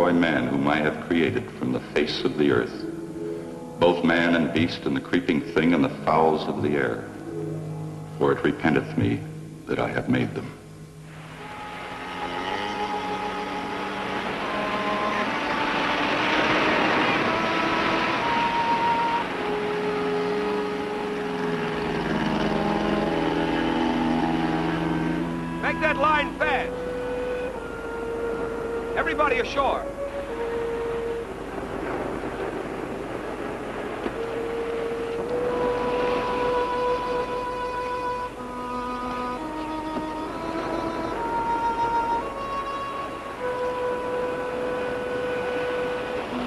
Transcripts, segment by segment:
destroy man whom I have created from the face of the earth, both man and beast and the creeping thing and the fowls of the air. For it repenteth me that I have made them. Make that line fast. Everybody ashore.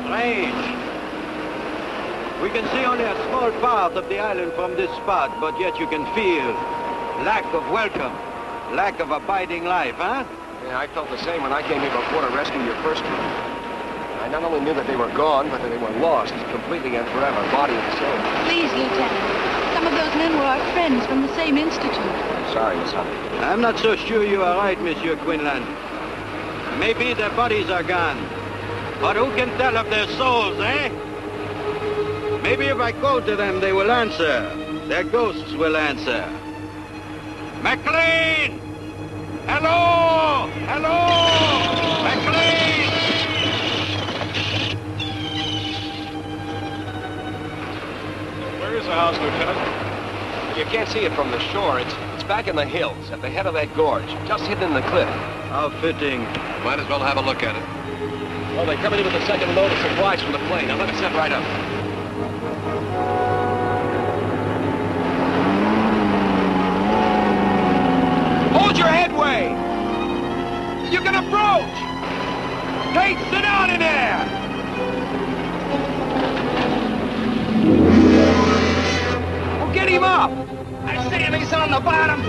Strange. We can see only a small part of the island from this spot, but yet you can feel lack of welcome, lack of abiding life, huh? Yeah, I felt the same when I came here before to rescue your first crew. I not only knew that they were gone, but that they were lost completely and forever, body and soul. Please, Lieutenant. Some of those men were our friends from the same institute. I'm sorry, Miss Hunter. I'm not so sure you are right, Monsieur Quinlan. Maybe their bodies are gone, but who can tell of their souls, eh? Maybe if I call to them, they will answer. Their ghosts will answer. McLean! Hello! Hello! McLean! Where is the house, Lieutenant? You can't see it from the shore. It's back in the hills, at the head of that gorge, just hidden in the cliff. How fitting. Might as well have a look at it. Well, they're coming in with the second load of supplies from the plane. Now let us set right up. Hold your headway! You can approach! Hey, sit down in there! Well, get him up! I say he's on the bottom!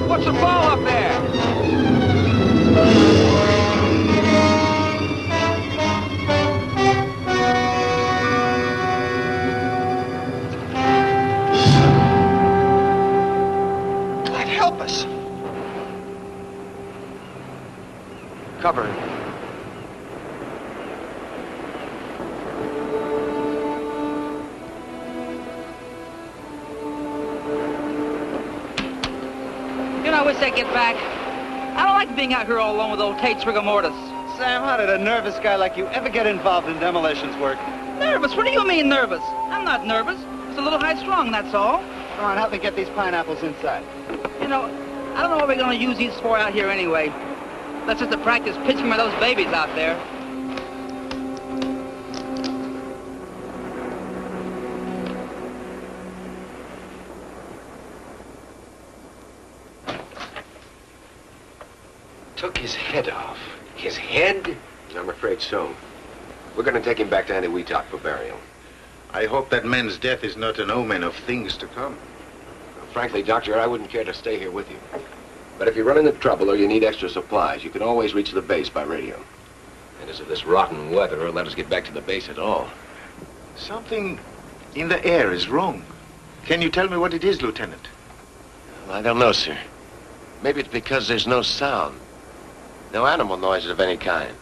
What's the ball up there? Help us. Cover. You know, I wish I'd get back. I don't like being out here all alone with old Tate's rigor mortis. Sam, how did a nervous guy like you ever get involved in demolitions work? Nervous? What do you mean nervous? I'm not nervous. Just a little high-strung, that's all. Come on, help me get these pineapples inside. You know, I don't know what we're going to use these for out here anyway. That's just to practice pitching by those babies out there. Took his head off. His head? I'm afraid so. We're going to take him back to Eniwetok for burial. I hope that man's death is not an omen of things to come. Well, frankly, Doctor, I wouldn't care to stay here with you. But if you run into trouble or you need extra supplies, you can always reach the base by radio. And as of this rotten weather, it'll let us get back to the base at all. Something in the air is wrong. Can you tell me what it is, Lieutenant? Well, I don't know, sir. Maybe it's because there's no sound. No animal noises of any kind.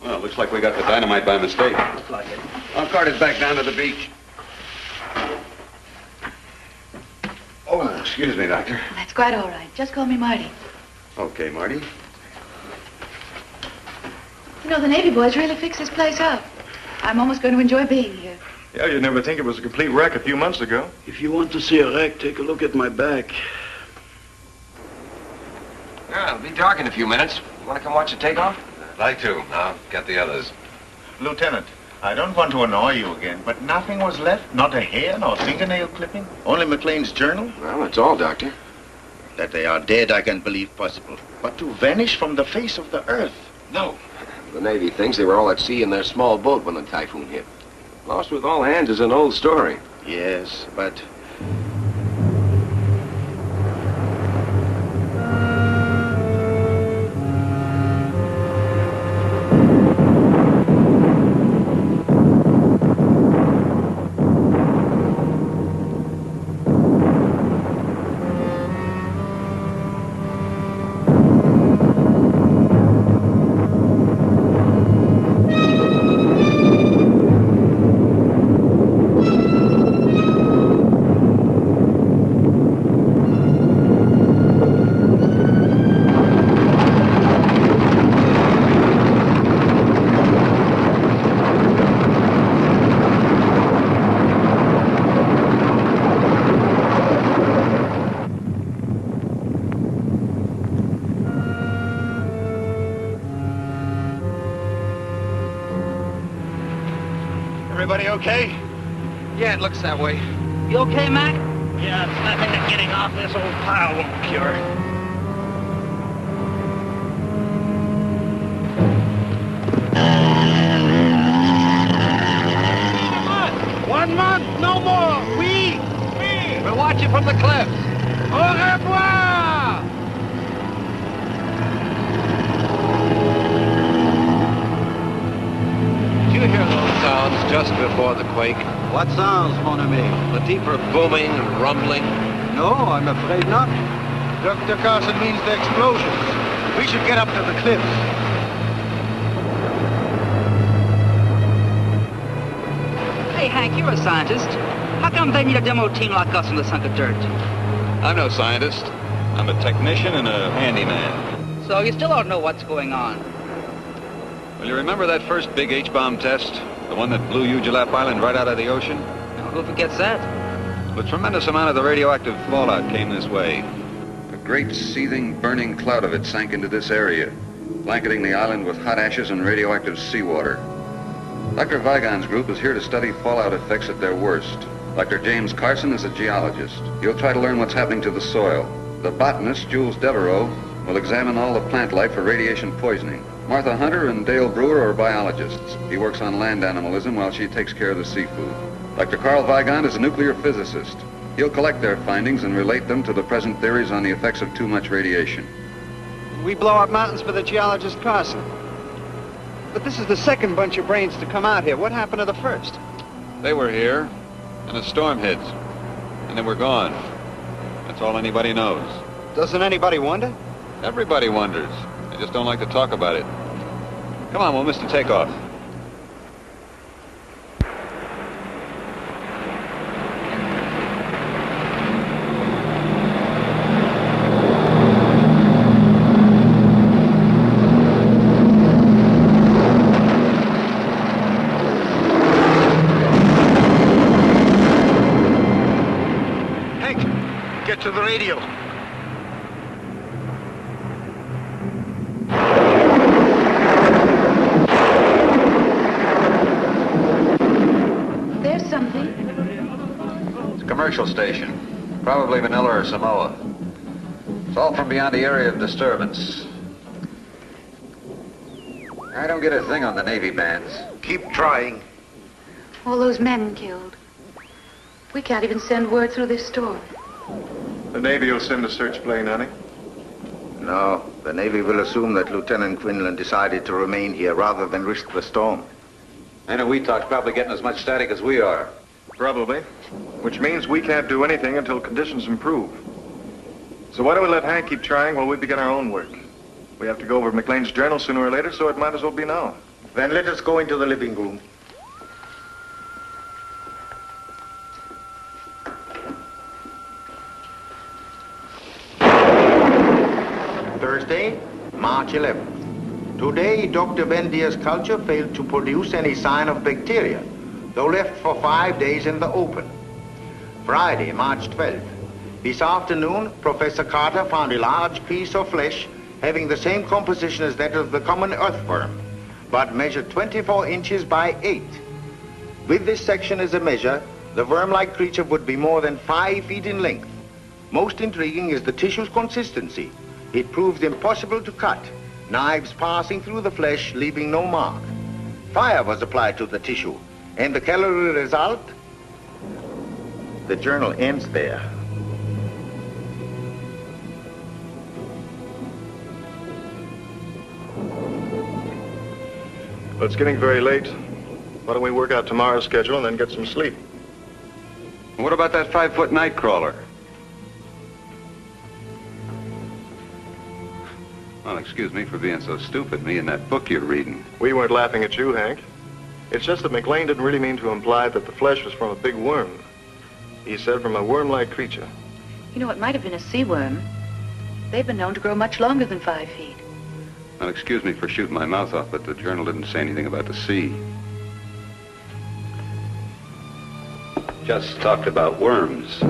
Well, looks like we got the dynamite by mistake. Looks like it. I'll cart it back down to the beach. Oh, excuse me, Doctor. That's quite all right. Just call me Marty. Okay, Marty. You know, the Navy boys really fixed this place up. I'm almost going to enjoy being here. Yeah, you'd never think it was a complete wreck a few months ago. If you want to see a wreck, take a look at my back. Yeah, it'll be dark in a few minutes. You want to come watch the takeoff? I'd like to. I'll get the others. Lieutenant, I don't want to annoy you again, but nothing was left? Not a hair, nor fingernail clipping? Only McLean's journal? Well, that's all, Doctor. That they are dead, I can believe possible. But to vanish from the face of the earth? No. The Navy thinks they were all at sea in their small boat when the typhoon hit. Lost with all hands is an old story. Yes, but... Everybody okay? Yeah, it looks that way. You okay, Mac? Yeah, it's nothing that getting off this old pile won't cure. 1 month, no more. We'll watch you from the cliffs. Au revoir! Did you hear those sounds just before the quake? What sounds, mon ami? The deeper booming and rumbling? No, I'm afraid not. Dr. Carson means the explosions. We should get up to the cliffs. Hey, Hank, you're a scientist. How come they need a demo team like us in this hunk of dirt? I'm no scientist. I'm a technician and a handyman. So you still don't know what's going on? Well, you remember that first big H-bomb test? The one that blew Ujulap Island right out of the ocean? Now, who forgets that? A tremendous amount of the radioactive fallout came this way. A great seething, burning cloud of it sank into this area, blanketing the island with hot ashes and radioactive seawater. Dr. Vigon's group is here to study fallout effects at their worst. Dr. James Carson is a geologist. He'll try to learn what's happening to the soil. The botanist, Jules Devereaux, will examine all the plant life for radiation poisoning. Martha Hunter and Dale Brewer are biologists. He works on land animalism while she takes care of the seafood. Dr. Carl Vigon is a nuclear physicist. He'll collect their findings and relate them to the present theories on the effects of too much radiation. We blow up mountains for the geologist Carson. But this is the second bunch of brains to come out here. What happened to the first? They were here, and a storm hit, and they were gone. That's all anybody knows. Doesn't anybody wonder? Everybody wonders. They just don't like to talk about it. Come on, we'll miss the takeoff. To the radio. There's something. It's a commercial station. Probably Manila or Samoa. It's all from beyond the area of disturbance. I don't get a thing on the Navy bands. Keep trying. All those men killed. We can't even send word through this storm. The Navy will send a search plane, honey. No, the Navy will assume that Lieutenant Quinlan decided to remain here rather than risk the storm. And we talk's probably getting as much static as we are. Probably. Which means we can't do anything until conditions improve. So why don't we let Hank keep trying while we begin our own work? We have to go over McLean's journal sooner or later, so it might as well be now. Then let us go into the living room. Thursday, March 11th. Today, Dr. Vendier's culture failed to produce any sign of bacteria, though left for 5 days in the open. Friday, March 12th. This afternoon, Professor Carter found a large piece of flesh having the same composition as that of the common earthworm, but measured 24 inches by 8. With this section as a measure, the worm-like creature would be more than 5 feet in length. Most intriguing is the tissue's consistency. It proved impossible to cut, knives passing through the flesh, leaving no mark. Fire was applied to the tissue, and the calorie result? The journal ends there. Well, it's getting very late. Why don't we work out tomorrow's schedule and then get some sleep? What about that 5-foot night crawler? Well, excuse me for being so stupid, me and that book you're reading. We weren't laughing at you, Hank. It's just that McLean didn't really mean to imply that the flesh was from a big worm. He said from a worm-like creature. You know, it might have been a sea worm. They've been known to grow much longer than 5 feet. Well, excuse me for shooting my mouth off, but the journal didn't say anything about the sea. Just talked about worms.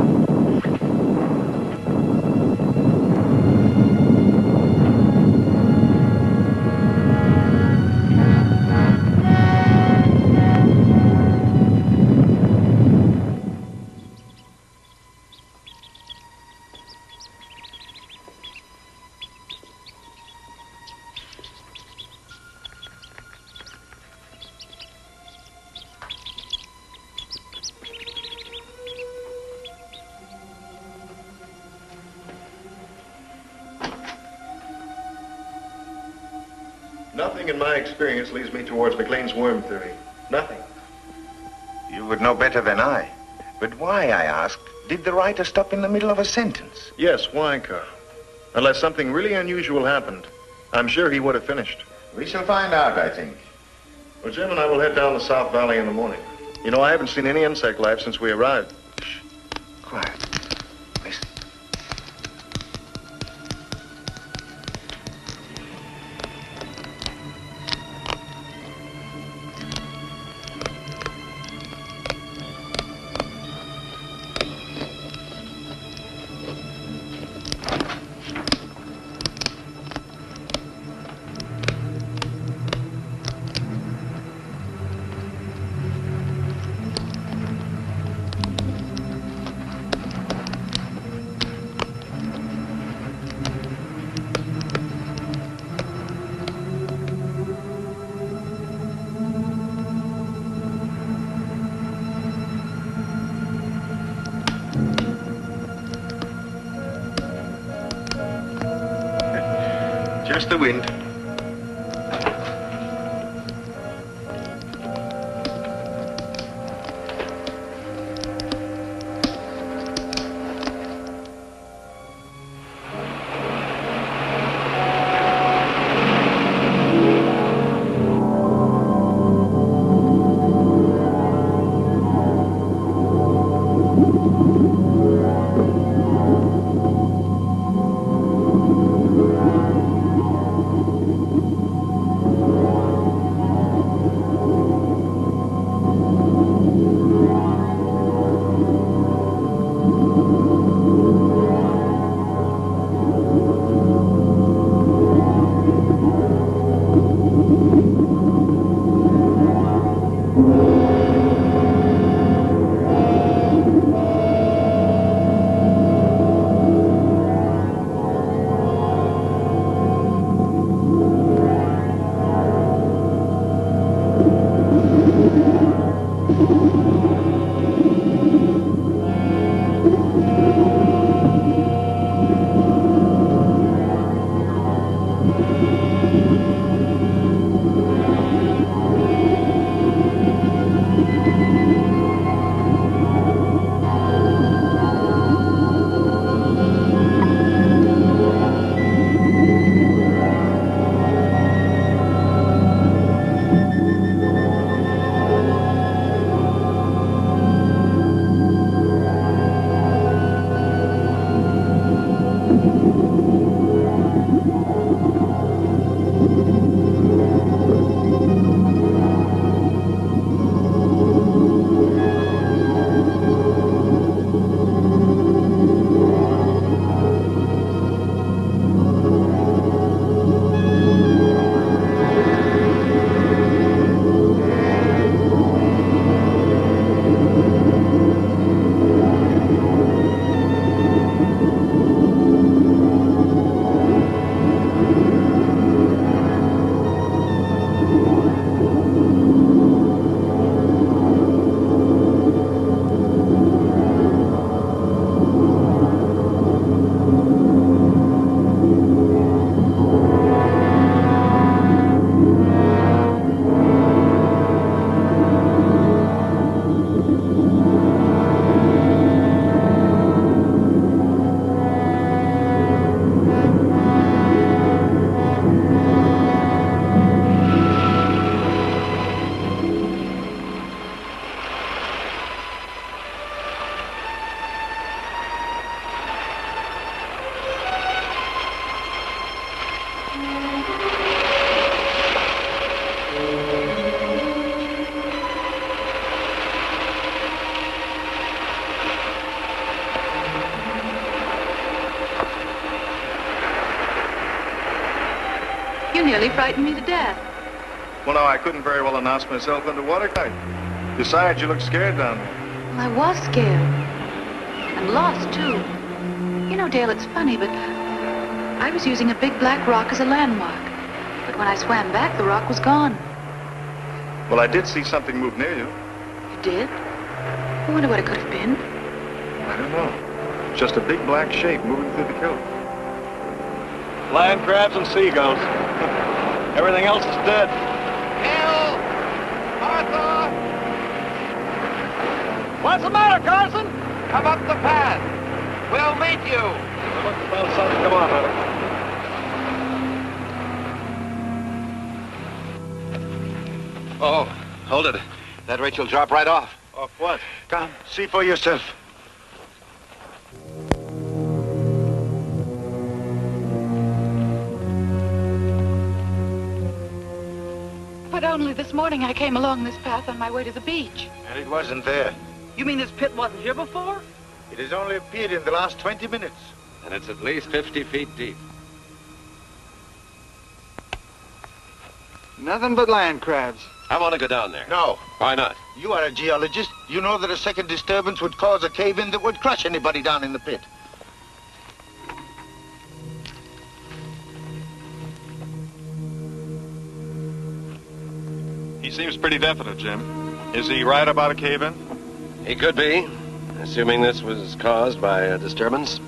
Nothing in my experience leads me towards McLean's worm theory. Nothing. You would know better than I. But why, I asked, did the writer stop in the middle of a sentence? Yes, why, Carl? Unless something really unusual happened, I'm sure he would have finished. We shall find out, I think. Well, Jim and I will head down the South Valley in the morning. You know, I haven't seen any insect life since we arrived. Shh. Quiet. Listen. Just the wind. You nearly frightened me to death. Well, no, I couldn't very well announce myself into watertight. Besides, you look scared down there. Well, I was scared. And lost, too. You know, Dale, it's funny, but I was using a big black rock as a landmark. But when I swam back, the rock was gone. Well, I did see something move near you. You did? I wonder what it could have been. I don't know. Just a big black shape moving through the kilt. Land crabs and seagulls. Everything else is dead. Bill! Martha! What's the matter, Carson? Come up the path. We'll meet you. Come on, Hunter. Oh, hold it. That rate will drop right off. Off what? Come, see for yourself. But only this morning I came along this path on my way to the beach. And it wasn't there. You mean this pit wasn't here before? It has only appeared in the last 20 minutes. And it's at least 50 feet deep. Nothing but land crabs. I want to go down there. No. Why not? You are a geologist. You know that a second disturbance would cause a cave-in that would crush anybody down in the pit. He seems pretty definite, Jim. Is he right about a cave-in? He could be, assuming this was caused by a disturbance.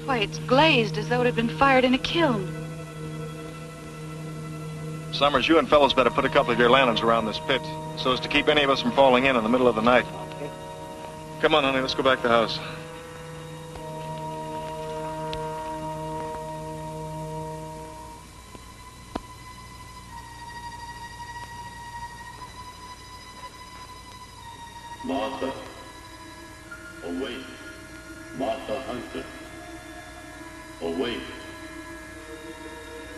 Why, it's glazed as though it had been fired in a kiln. Summers, you and fellows better put a couple of your lanterns around this pit so as to keep any of us from falling in the middle of the night. Come on, honey, let's go back to the house. Martha, awake. Martha Hunter, awake.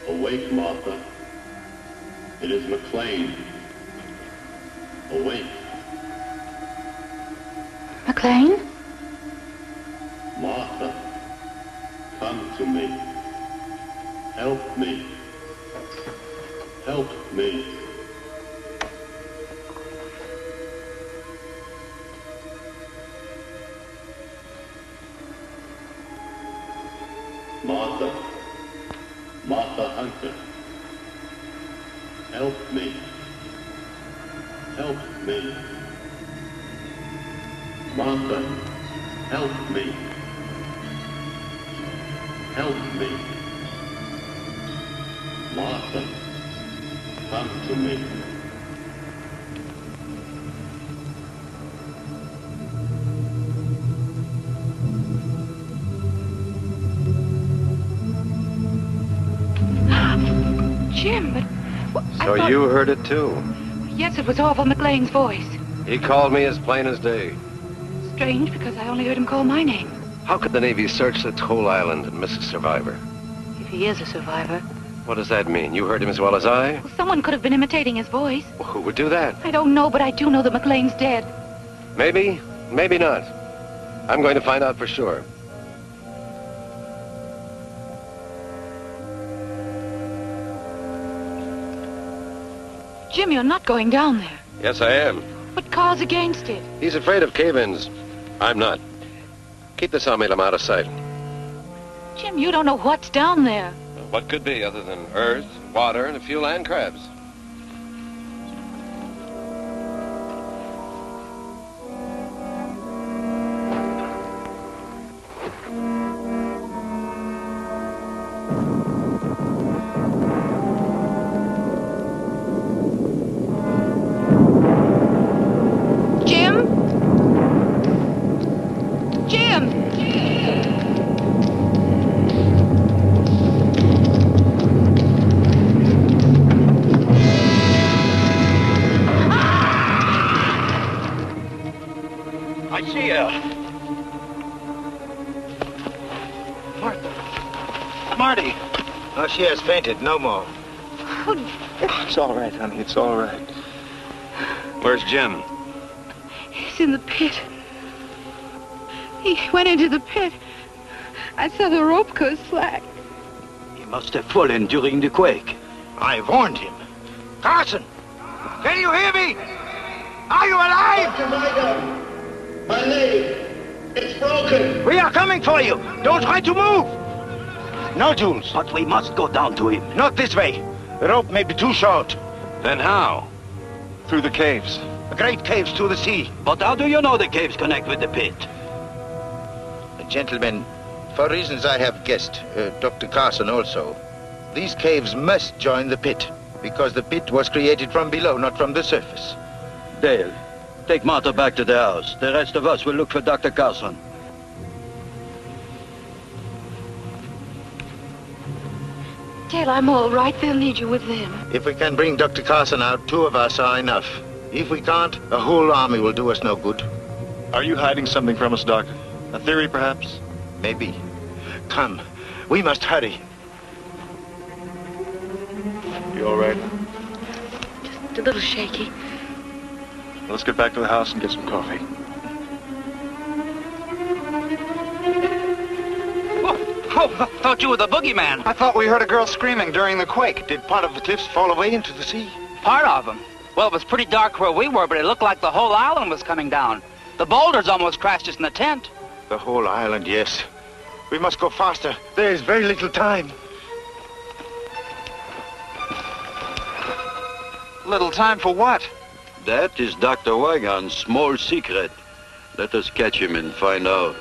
Awake, Martha. It is McLean. Awake. McLean? Martha, come to me. Help me. Help me. Martha. Martha Hunter. Help me. Help me. Martha, help me. Help me. Martha, come to me. Jim, but... So you heard it too? Yes, it was Orville McLean's voice. He called me as plain as day. Strange, because I only heard him call my name. How could the Navy search the whole island and miss a survivor? If he is a survivor. What does that mean? You heard him as well as I? Well, someone could have been imitating his voice. Well, who would do that? I don't know, but I do know that McLean's dead. Maybe, maybe not. I'm going to find out for sure. Jim, you're not going down there. Yes, I am. What cause against it? He's afraid of cave-ins. I'm not. Keep the sawmill out of sight. Jim, you don't know what's down there. What could be other than earth, water, and a few land crabs? Marty. Oh, she has fainted. No more. It's all right, honey. It's all right. Where's Jim? He's in the pit. He went into the pit. I saw the rope go slack. He must have fallen during the quake. I warned him. Carson! Can you hear me? Are you alive? Dr. My leg. It's broken. We are coming for you. Don't try to move. No, Jules. But we must go down to him. Not this way. The rope may be too short. Then how? Through the caves. The great caves to the sea. But how do you know the caves connect with the pit? Gentlemen, for reasons I have guessed, Dr. Carson also, these caves must join the pit. Because the pit was created from below, not from the surface. Dale, take Martha back to the house. The rest of us will look for Dr. Carson. Dale, I'm all right. They'll need you with them. If we can bring Dr. Carson out, 2 of us are enough. If we can't, a whole army will do us no good. Are you hiding something from us, Doctor? A theory, perhaps? Maybe. Come, we must hurry. You all right? Just a little shaky. Let's get back to the house and get some coffee. Oh, thought you were the boogeyman. I thought we heard a girl screaming during the quake. Did part of the cliffs fall away into the sea? Part of them. Well, it was pretty dark where we were, but it looked like the whole island was coming down. The boulders almost crashed us in the tent. The whole island, yes. We must go faster. There is very little time. Little time for what? That is Dr. Wygon's small secret. Let us catch him and find out.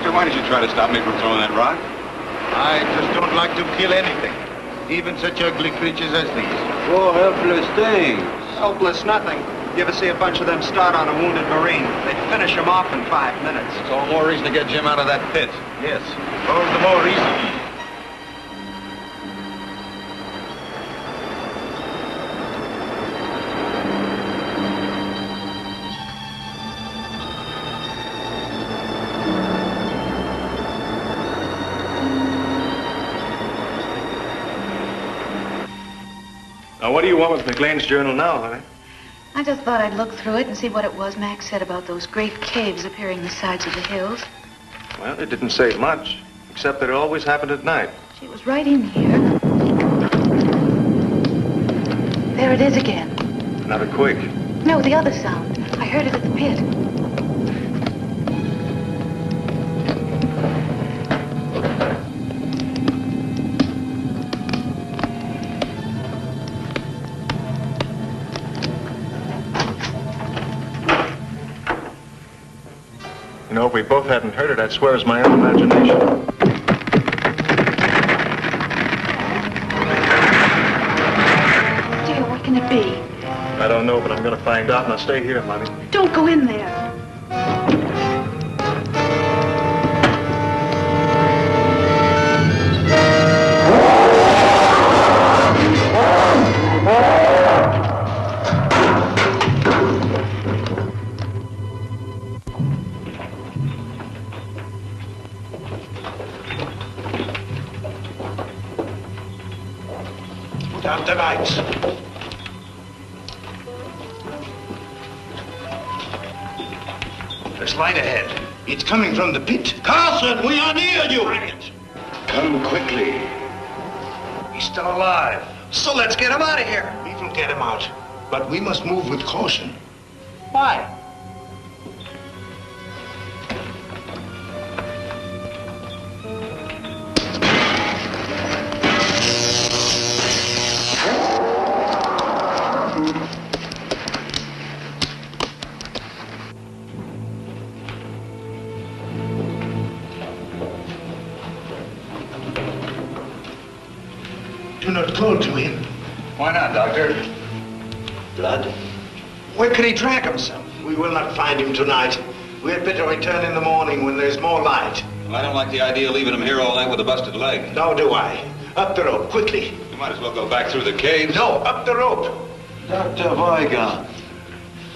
Why did you try to stop me from throwing that rock? I just don't like to kill anything, even such ugly creatures as these. Poor helpless things. Helpless nothing. You ever see a bunch of them start on a wounded Marine? They'd finish him off in 5 minutes. It's all more reason to get Jim out of that pit. Yes, all the more reason. Now, what do you want with McLean's journal now, honey? I just thought I'd look through it and see what it was Max said about those great caves appearing the sides of the hills. Well, it didn't say much, except that it always happened at night. She was right in here. There it is again. Another quake. No, the other sound. I heard it at the pit. You know, if we both hadn't heard it, I'd swear it's my own imagination. Dear, what can it be? I don't know, but I'm going to find out, and I'll stay here, Mommy. Don't go in there. Put out the lights. There's light ahead. It's coming from the pit. Carson, we are near you! Quiet. Come quickly. He's still alive. So let's get him out of here. We will get him out, but we must move with caution. Why? Do not call to him. Why not, Doctor? Blood? Where could he drag himself? We will not find him tonight. We had better return in the morning when there's more light. Well, I don't like the idea of leaving him here all night with a busted leg. Nor do I. Up the rope, quickly. You might as well go back through the caves. No, up the rope. Dr. Wygon,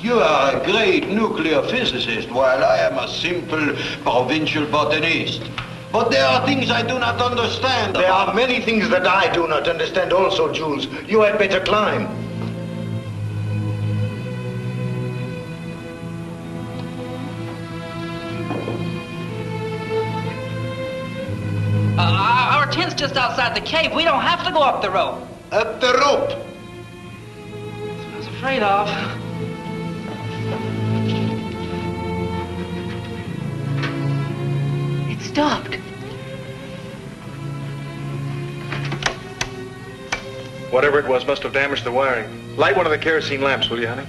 you are a great nuclear physicist, while I am a simple provincial botanist. But there are things I do not understand. There are many things that I do not understand also, Jules. You had better climb. Our tent's is just outside the cave. We don't have to go up the rope. Up the rope? That's what I was afraid of. It stopped. Whatever it was must have damaged the wiring. Light one of the kerosene lamps, will you, honey?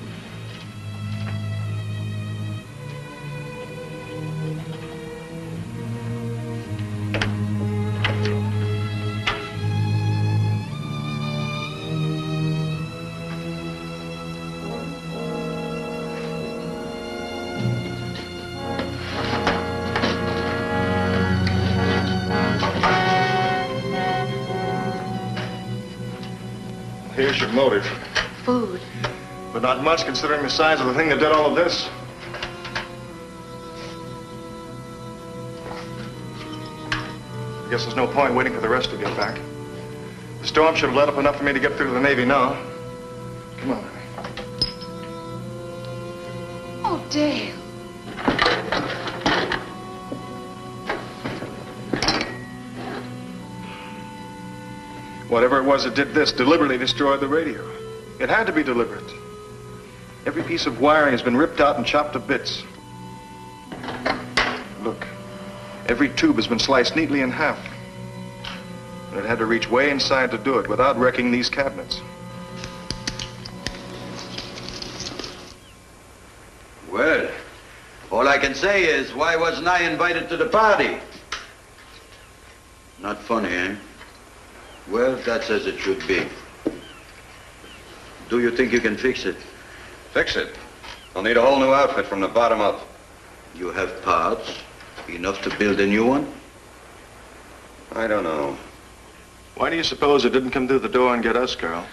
Here's your motive. Food. But not much considering the size of the thing that did all of this. I guess there's no point waiting for the rest to get back. The storm should have let up enough for me to get through to the Navy now. Come on, honey. Oh, Dale. Whatever it was that did this deliberately destroyed the radio. It had to be deliberate. Every piece of wiring has been ripped out and chopped to bits. Look, every tube has been sliced neatly in half. And it had to reach way inside to do it without wrecking these cabinets. Well, all I can say is, why wasn't I invited to the party? Not funny, eh? Well, that's as it should be. Do you think you can fix it? Fix it? I'll need a whole new outfit from the bottom up. You have parts, enough to build a new one? I don't know. Why do you suppose it didn't come through the door and get us, Carl?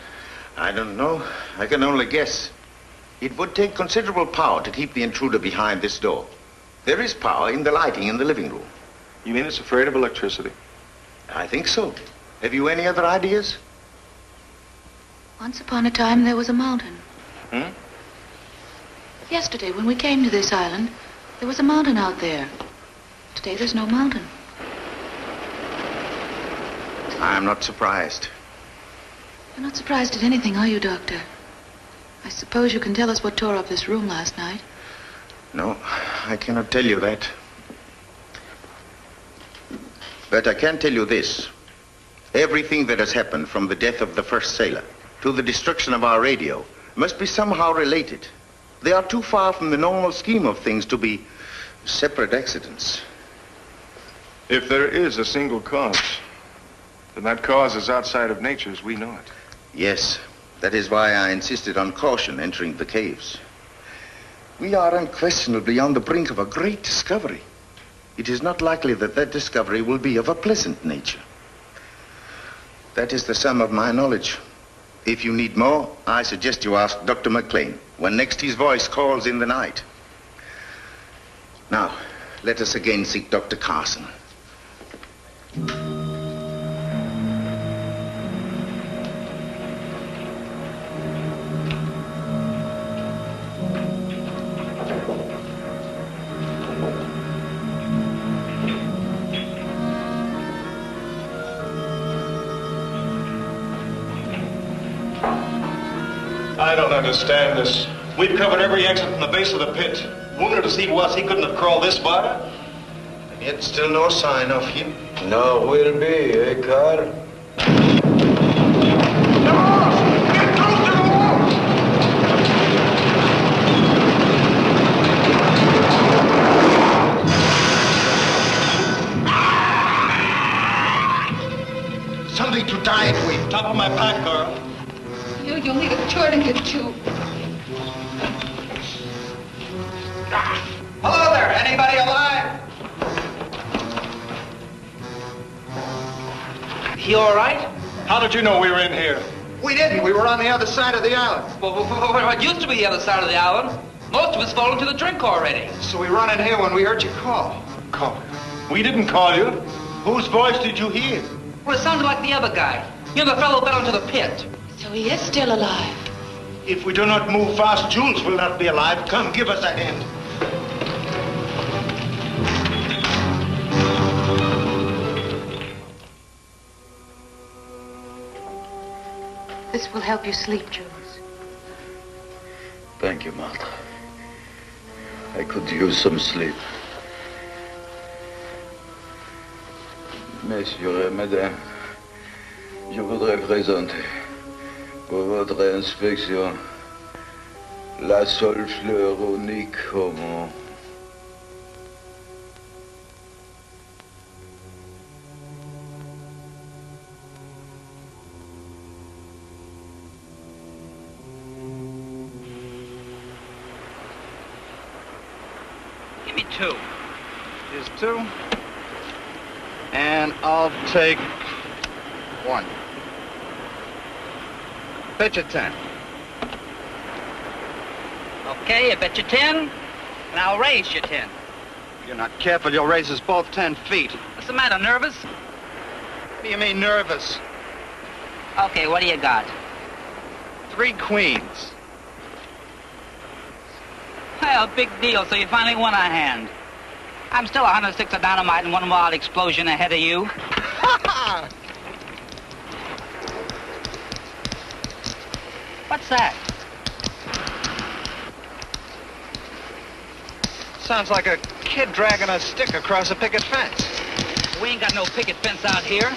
I don't know. I can only guess. It would take considerable power to keep the intruder behind this door. There is power in the lighting in the living room. You mean it's afraid of electricity? I think so. Have you any other ideas? Once upon a time, there was a mountain. Yesterday, when we came to this island, there was a mountain out there. Today, there's no mountain. I'm not surprised. You're not surprised at anything, are you, Doctor? I suppose you can tell us what tore up this room last night. No, I cannot tell you that. But I can tell you this. Everything that has happened from the death of the first sailor to the destruction of our radio must be somehow related. They are too far from the normal scheme of things to be separate accidents. If there is a single cause, then that cause is outside of nature as we know it. Yes, that is why I insisted on caution entering the caves. We are unquestionably on the brink of a great discovery. It is not likely that that discovery will be of a pleasant nature. That is the sum of my knowledge. If you need more, I suggest you ask Dr. McLean when next his voice calls in the night. Now, let us again seek Dr. Carson. I don't understand this. We've covered every exit from the base of the pit. Wounded as he was, he couldn't have crawled this far. And yet still no sign of him. No, will be, eh, Carl? Something to tie it with. Top of my pack, Carl. You'll need a tourniquet, too. Hello there, anybody alive? You all right? How did you know we were in here? We didn't. We were on the other side of the island. Well, what used to be the other side of the island? Most of us fall into the drink already. So we run in here when we heard you call. Call? We didn't call you. Whose voice did you hear? Well, it sounded like the other guy. You know, the fellow who fell into the pit. So he is still alive. If we do not move fast, Jules will not be alive. Come, give us a hand. This will help you sleep, Jules. Thank you, Martha. I could use some sleep. Messieurs et mesdames, je voudrais présenter pour votre inspection la seule fleur unique au monde. Give me 2. Here's 2. And I'll take 1. Bet you 10. Okay, I bet you 10, and I'll raise you 10. If you're not careful, you'll raise us both 10 feet. What's the matter, nervous? What do you mean, nervous? Okay, what do you got? 3 queens. Well, big deal, so you finally won a hand. I'm still 106 of dynamite and 1 wild explosion ahead of you. What's that? Sounds like a kid dragging a stick across a picket fence. We ain't got no picket fence out here.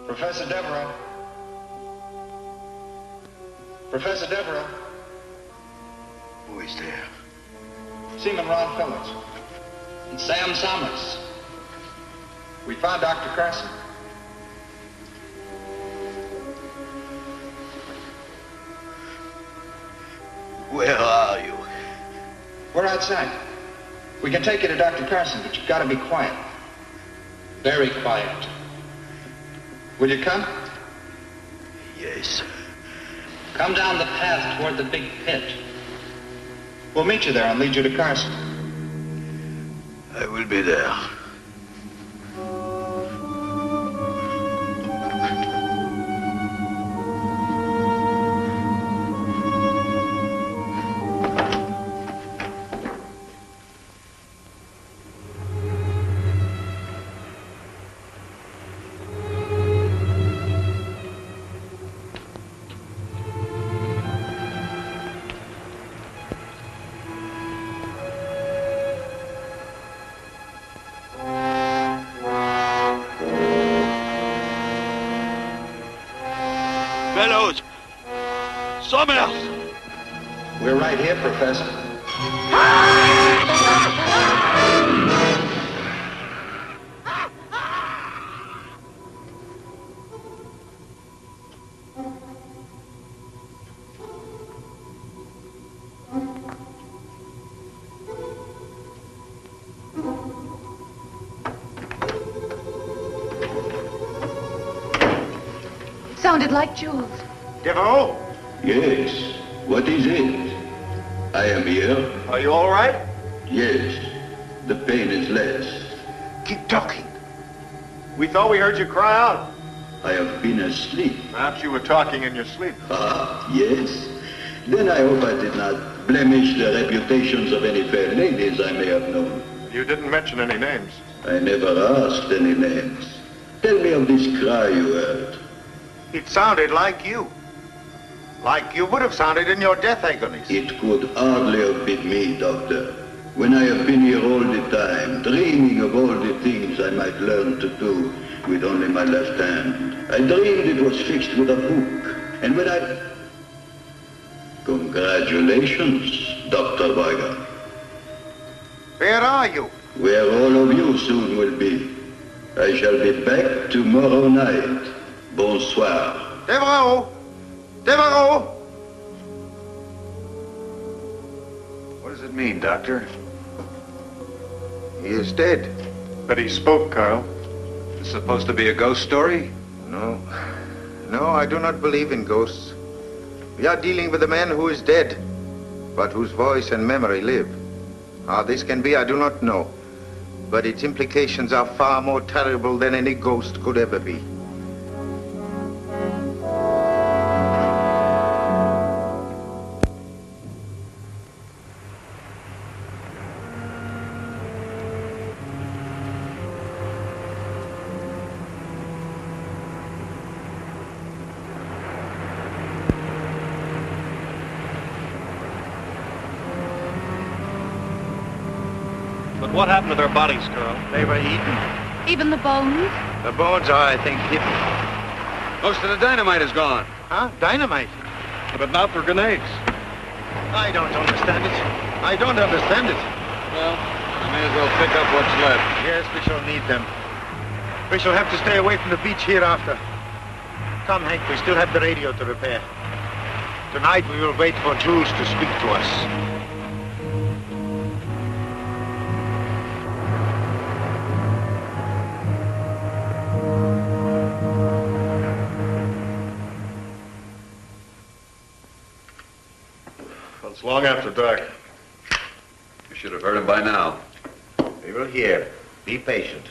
Professor Devereaux. Professor Devereaux. Who is there? Seaman Ron Phillips. And Sam Summers. We found Dr. Carson. Where are you? We're outside. We can take you to Dr. Carson, but you've got to be quiet. Very quiet. Will you come? Yes. Come down the path toward the big pit. We'll meet you there and lead you to Carson. I will be there. Fellows! Summers! We're right here, Professor. Sounded like Jules. Devereaux? Yes. What is it? I am here. Are you all right? Yes. The pain is less. Keep talking. We thought we heard you cry out. I have been asleep. Perhaps you were talking in your sleep. Ah, yes. Then I hope I did not blemish the reputations of any fair ladies I may have known. You didn't mention any names. I never asked any names. Tell me of this cry you heard. It sounded like you. Like you would have sounded in your death agonies. It could hardly have been me, Doctor. When I have been here all the time, dreaming of all the things I might learn to do with only my left hand. I dreamed it was fixed with a hook. And when I... Congratulations, Dr. Weiger. Where are you? Where all of you soon will be. I shall be back tomorrow night. Bonsoir. Devereaux! Devereaux! What does it mean, Doctor? He is dead. But he spoke, Carl. It's supposed to be a ghost story? No. No, I do not believe in ghosts. We are dealing with a man who is dead, but whose voice and memory live. How this can be, I do not know. But its implications are far more terrible than any ghost could ever be. What happened to their bodies, Carl? They were eaten. Even the bones? The bones are, I think, hidden. Most of the dynamite is gone. Huh? Dynamite? But not for grenades. I don't understand it. I don't understand it. Well, I may as well pick up what's left. Yes, we shall need them. We shall have to stay away from the beach hereafter. Come, Hank, we still have the radio to repair. Tonight we will wait for Jules to speak to us. It's long after dark. You should have heard him by now. We will hear. Be patient.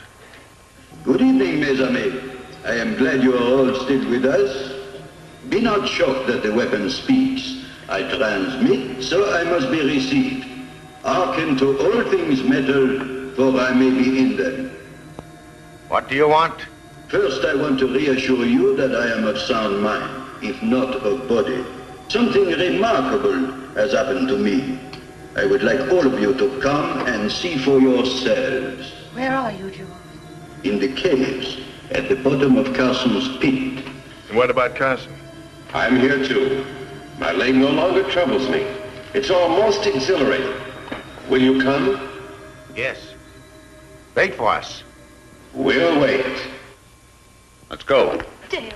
Good evening, mes amis. I am glad you are all still with us. Be not shocked that the weapon speaks. I transmit, so I must be received. Hearken to all things metal, for I may be in them. What do you want? First, I want to reassure you that I am of sound mind, if not of body. Something remarkable has happened to me. I would like all of you to come and see for yourselves. Where are you, Jules? In the caves, at the bottom of Carson's pit. And what about Carson? I'm here too. My leg no longer troubles me. It's almost exhilarating. Will you come? Yes. Wait for us. We'll wait. Let's go. Dale.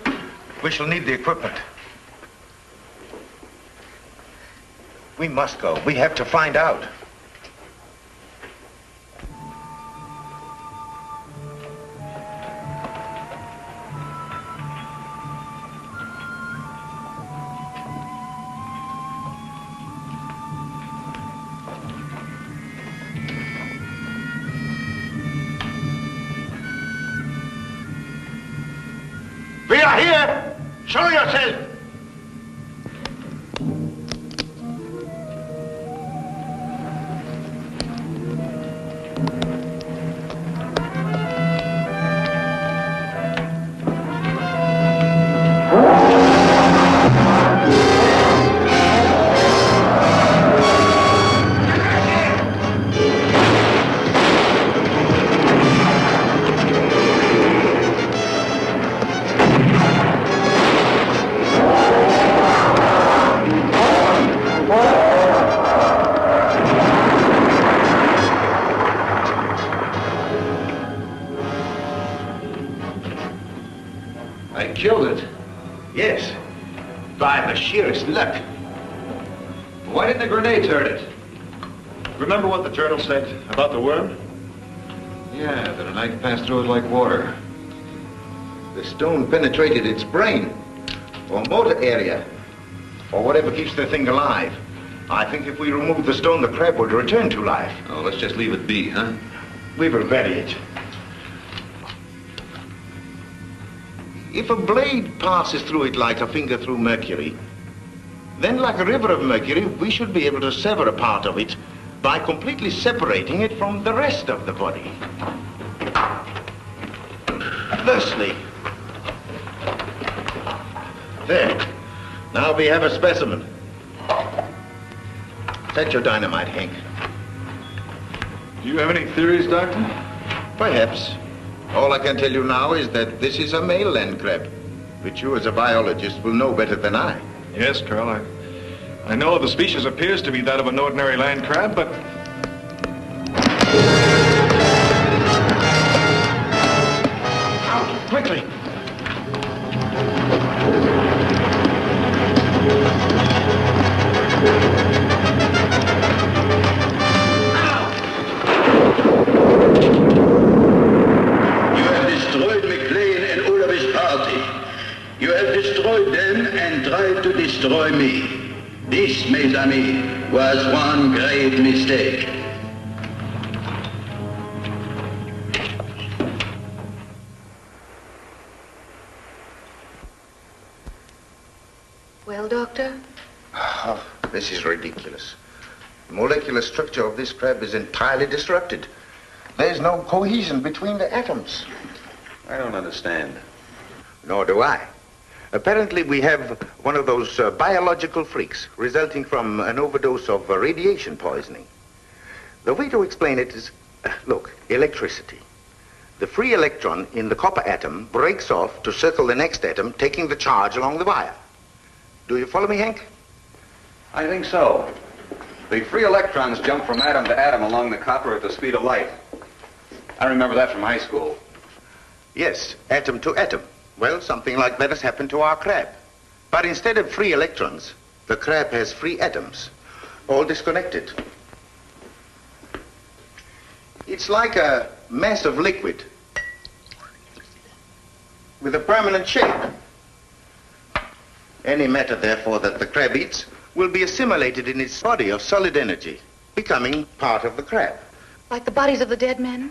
We shall need the equipment. We must go. We have to find out. We are here! Show yourself! Luck. Why didn't the grenades hurt it? Remember what the journal said about the worm? Yeah, that a knife passed through it like water. The stone penetrated its brain, or motor area, or whatever keeps the thing alive. I think if we remove the stone, the crab would return to life. Oh, let's just leave it be, huh? We will bury it. If a blade passes through it like a finger through mercury, then like a river of mercury, we should be able to sever a part of it by completely separating it from the rest of the body. Thusly. There. Now we have a specimen. Set your dynamite, Hank. Do you have any theories, Doctor? Perhaps. All I can tell you now is that this is a male land crab, which you as a biologist will know better than I. Yes, Carl. I know the species appears to be that of an ordinary land crab, but... Out, quickly! You have destroyed McLean and all of his party. You have destroyed them and tried to destroy me. This, mes amis, was one great mistake. Well, Doctor? Oh, this is ridiculous. The molecular structure of this crab is entirely disrupted. There's no cohesion between the atoms. I don't understand. Nor do I. Apparently, we have one of those biological freaks resulting from an overdose of radiation poisoning. The way to explain it is Look, electricity. The free electron in the copper atom breaks off to circle the next atom, taking the charge along the wire. Do you follow me, Hank? I think so. The free electrons jump from atom to atom along the copper at the speed of light. I remember that from high school. Yes, atom to atom. Well, something like that has happened to our crab. But instead of free electrons, the crab has free atoms, all disconnected. It's like a mass of liquid with a permanent shape. Any matter, therefore, that the crab eats will be assimilated in its body of solid energy, becoming part of the crab. Like the bodies of the dead men?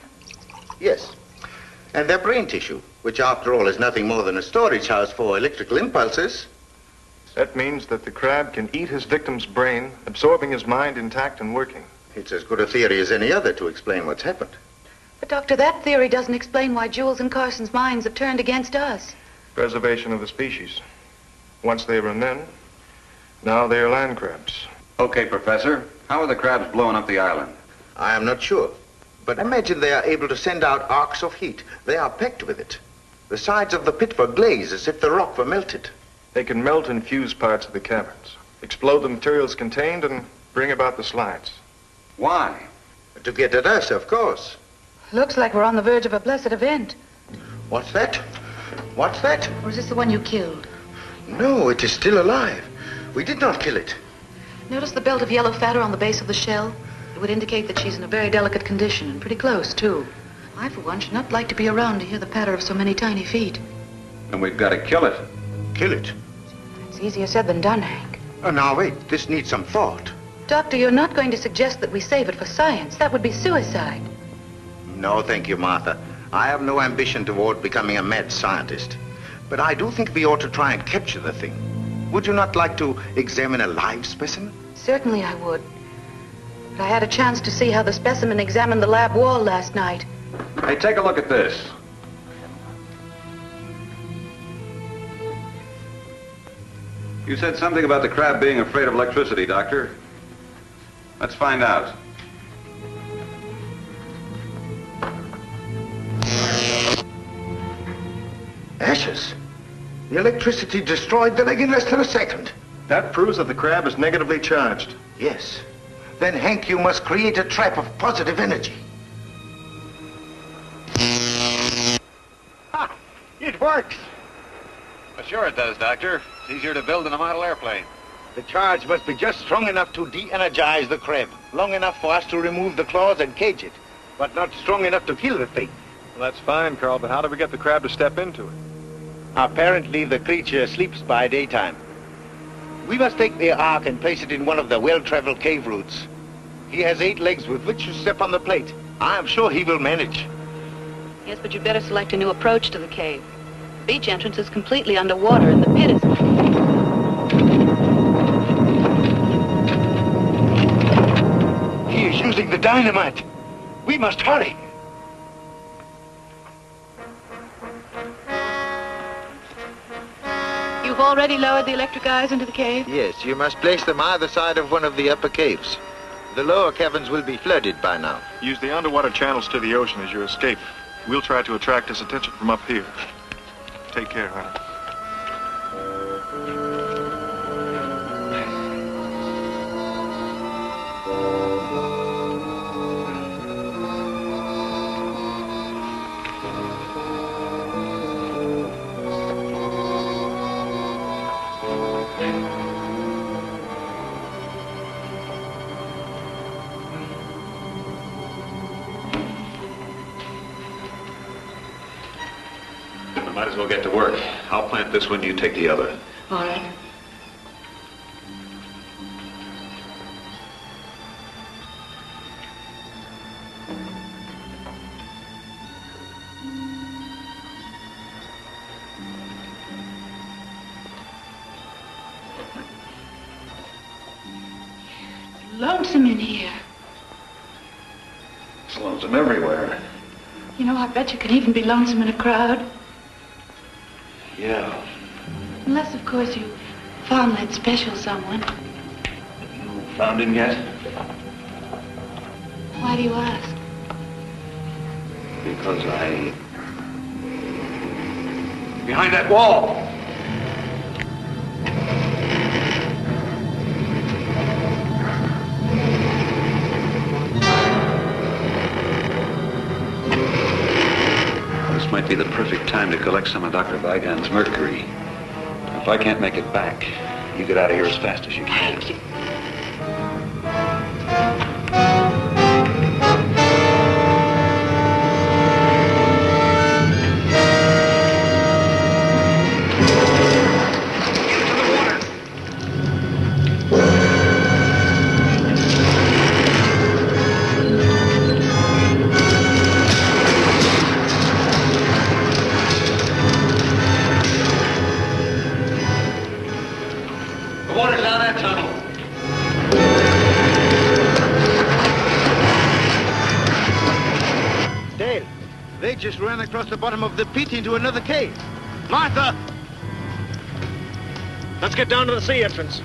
Yes. And their brain tissue, which after all is nothing more than a storage house for electrical impulses. That means that the crab can eat his victim's brain, absorbing his mind intact and working. It's as good a theory as any other to explain what's happened. But, Doctor, that theory doesn't explain why Jules and Carson's minds have turned against us. Preservation of the species. Once they were men, now they are land crabs. Okay, Professor. How are the crabs blowing up the island? I am not sure. But imagine they are able to send out arcs of heat. They are packed with it. The sides of the pit were glazed as if the rock were melted. They can melt and fuse parts of the caverns, explode the materials contained, and bring about the slides. Why? To get at us, of course. Looks like we're on the verge of a blessed event. What's that? What's that? Or is this the one you killed? No, it is still alive. We did not kill it. Notice the belt of yellow fat on the base of the shell? It would indicate that she's in a very delicate condition, and pretty close, too. I, for one, should not like to be around to hear the patter of so many tiny feet. And we've got to kill it. Kill it? It's easier said than done, Hank. Oh, now, wait. This needs some thought. Doctor, you're not going to suggest that we save it for science. That would be suicide. No, thank you, Martha. I have no ambition toward becoming a mad scientist. But I do think we ought to try and capture the thing. Would you not like to examine a live specimen? Certainly I would. But I had a chance to see how the specimen examined the lab wall last night. Hey, take a look at this. You said something about the crab being afraid of electricity, Doctor. Let's find out. Ashes. The electricity destroyed the leg in less than a second. That proves that the crab is negatively charged. Yes. Then, Hank, you must create a trap of positive energy. Ha! It works. Well, sure it does, Doctor. It's easier to build than a model airplane. The charge must be just strong enough to de-energize the crab. Long enough for us to remove the claws and cage it. But not strong enough to kill the thing. Well, that's fine, Carl, but how do we get the crab to step into it? Apparently, the creature sleeps by daytime. We must take the ark and place it in one of the well-traveled cave routes. He has 8 legs with which to step on the plate. I am sure he will manage. Yes, but you'd better select a new approach to the cave. The beach entrance is completely underwater, and the pit is... He is using the dynamite. We must hurry. You've already lowered the electric eyes into the cave? Yes, you must place them either side of one of the upper caves. The lower caverns will be flooded by now. Use the underwater channels to the ocean as your escape. We'll try to attract his attention from up here. Take care, honey. Might as well get to work. I'll plant this one, you take the other. All right. Lonesome in here. It's lonesome everywhere. You know, I bet you can even be lonesome in a crowd. Yeah. Unless, of course, you found that special someone. You found him yet? Why do you ask? Because behind that wall. This might be the perfect time to collect some of Dr. Vigan's mercury. If I can't make it back, you get out of here as fast as you can. Just ran across the bottom of the pit into another cave. Martha! Let's get down to the sea entrance.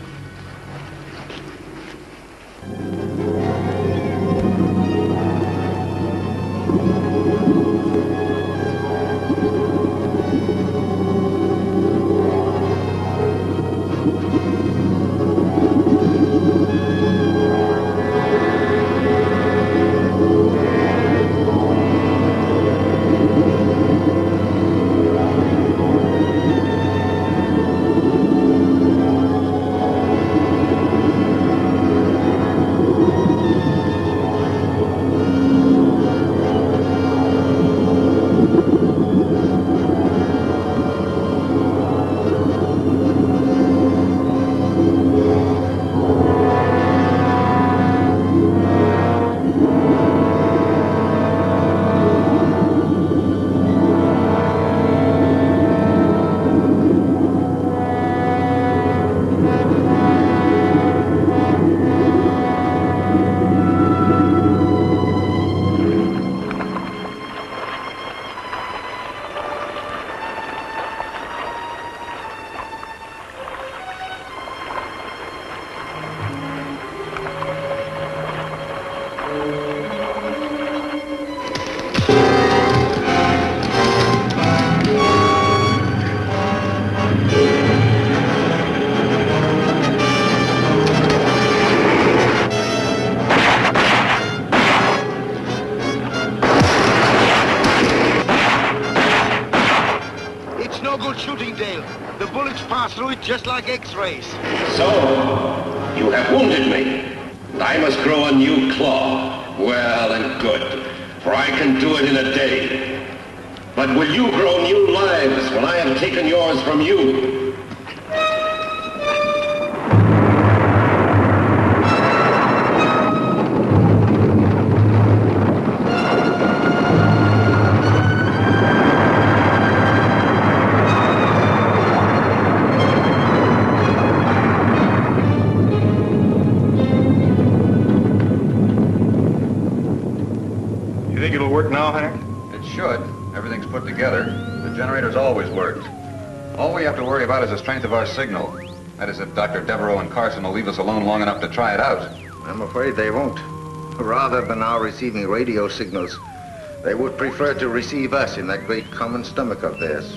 Just like X-rays. So, you have wounded me. I must grow a new claw. Well and good, for I can do it in a day. But will you grow new lives when I have taken yours from you? About is the strength of our signal. That is, if Dr. Devereaux and Carson will leave us alone long enough to try it out. I'm afraid they won't. Rather than our receiving radio signals, they would prefer to receive us in that great common stomach of theirs.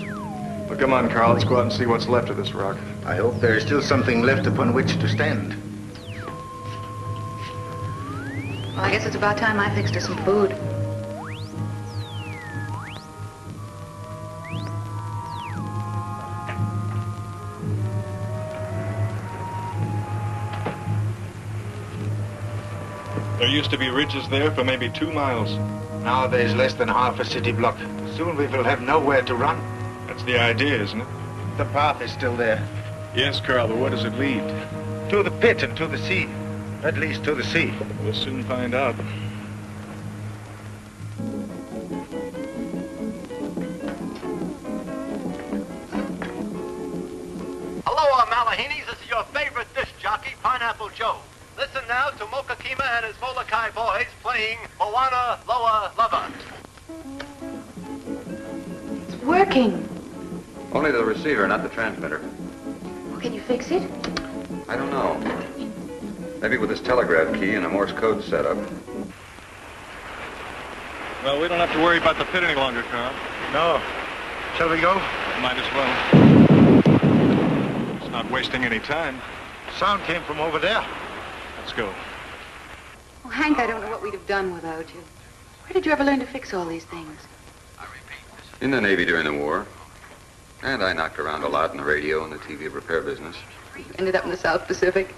Well, come on, Carl. Let's go out and see what's left of this rock. I hope there is still something left upon which to stand. Well, I guess it's about time I fixed her some food. There used to be ridges there for maybe 2 miles. Now there's less than half a city block. Soon we will have nowhere to run. That's the idea, isn't it? The path is still there. Yes, Carl, but where does it lead? To the pit and to the sea. At least to the sea. We'll soon find out. Aloha, Malahinis. This is your favorite disc jockey, Pineapple Joe. Listen now to Mocha Kima and his Molokai boys playing Moana Loa Lava. It's working. Only the receiver, not the transmitter. Well, can you fix it? I don't know. Maybe with this telegraph key and a Morse code setup. Well, we don't have to worry about the pit any longer, Carl. No. Shall we go? Might as well. It's not wasting any time. Sound came from over there. Let's go. Oh, Hank, I don't know what we'd have done without you. Where did you ever learn to fix all these things? In the Navy during the war. And I knocked around a lot in the radio and the TV repair business. You ended up in the South Pacific?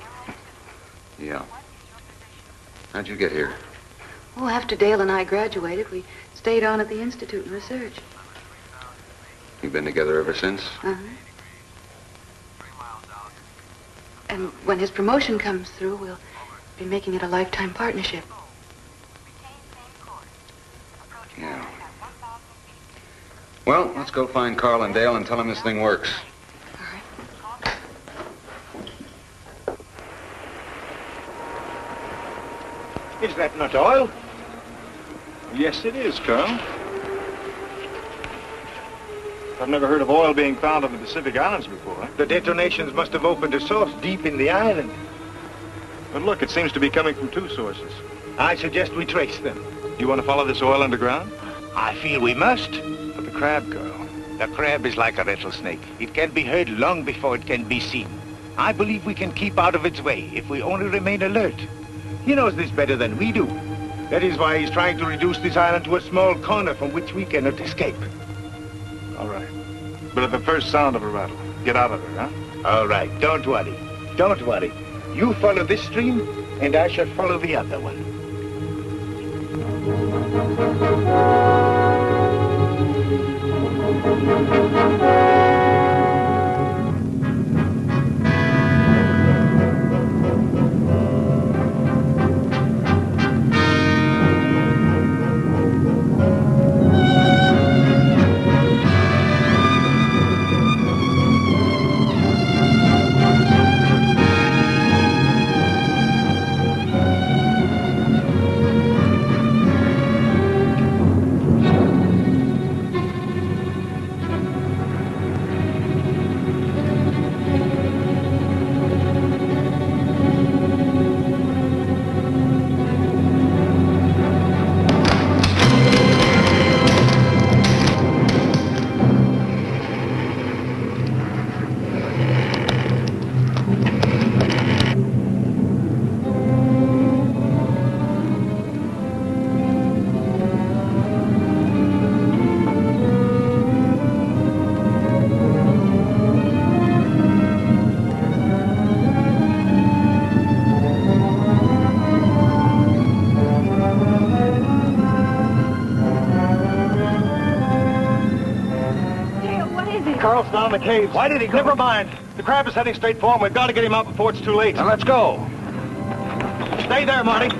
Yeah. How'd you get here? Oh, after Dale and I graduated, we stayed on at the Institute and research. You've been together ever since? Uh-huh. And when his promotion comes through, we'll be making it a lifetime partnership. Yeah. Well, let's go find Carl and Dale and tell them this thing works. Is that not oil? Yes, it is, Carl. I've never heard of oil being found on the Pacific Islands before. The detonations must have opened a source deep in the island. But look, it seems to be coming from two sources. I suggest we trace them. You want to follow this oil underground? I feel we must. But the crab, Carl. The crab is like a rattlesnake. It can be heard long before it can be seen. I believe we can keep out of its way if we only remain alert. He knows this better than we do. That is why he's trying to reduce this island to a small corner from which we cannot escape. All right. But at the first sound of a rattle, get out of there, huh? All right. Don't worry. Don't worry. You follow this stream, and I shall follow the other one. Carl's down in the caves. Why did he go? Never mind. The crab is heading straight for him. We've got to get him out before it's too late. Now let's go. Stay there, Marty.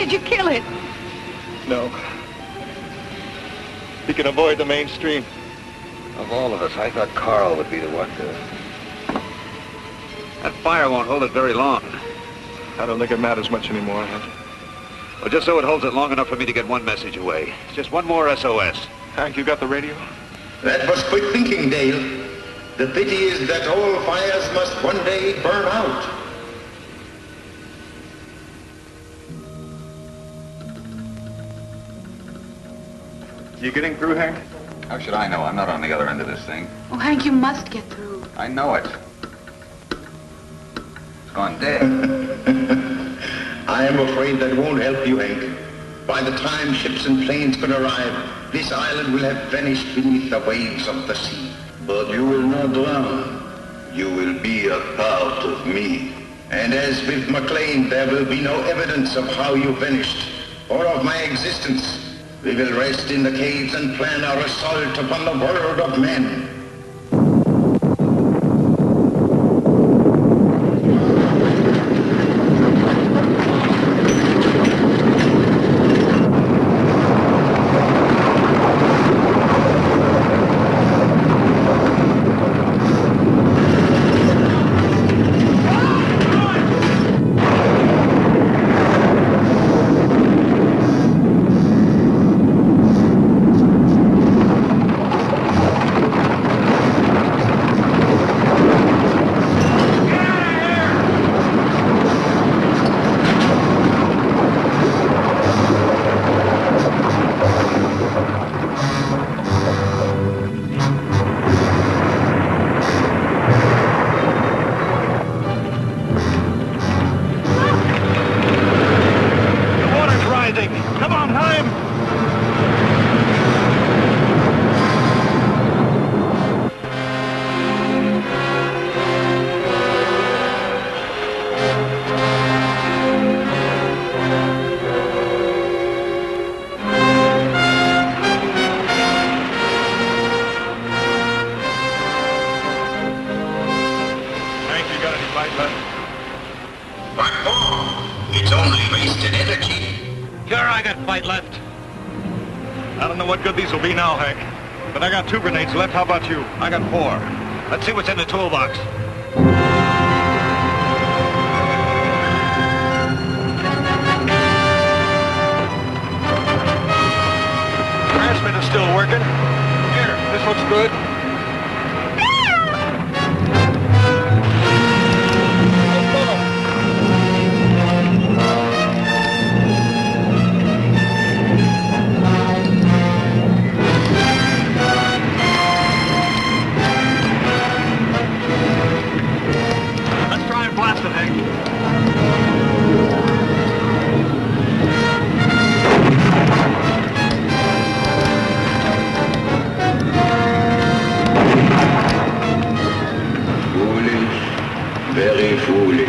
Did you kill it? No. He can avoid the mainstream. Of all of us, I thought Carl would be the one to... That fire won't hold it very long. I don't think it matters much anymore, Hank. Well, just so it holds it long enough for me to get one message away. Just one more SOS. Hank, you got the radio? That was quick thinking, Dale. The pity is that all fires must one day burn out. You getting through, Hank? How should I know? I'm not on the other end of this thing. Oh, Hank, you must get through. I know it. It's gone dead. I am afraid that won't help you, Hank. By the time ships and planes can arrive, this island will have vanished beneath the waves of the sea. But you will not drown. You will be a part of me. And as with McLean, there will be no evidence of how you vanished, or of my existence. We will rest in the caves and plan our assault upon the world of men. But I got 2 grenades left. How about you? I got 4. Let's see what's in the toolbox. Transmitter's still working. Here, this looks good. Very foolish.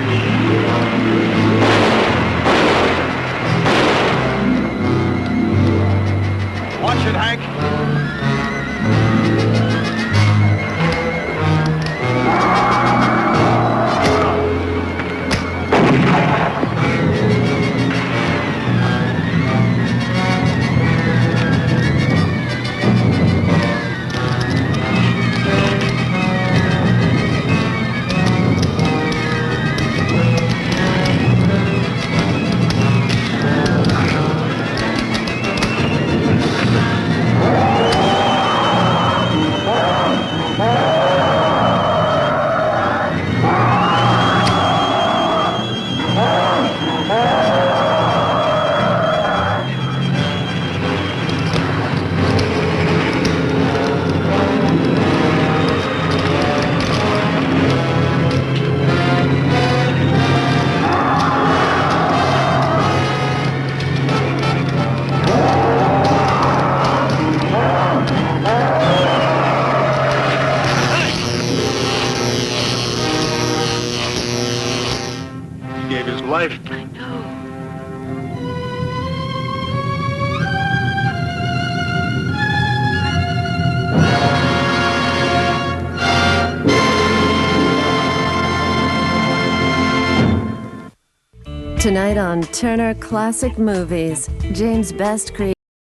Watch it, Hank. Life. I know. Tonight on Turner Classic Movies, James' best creation.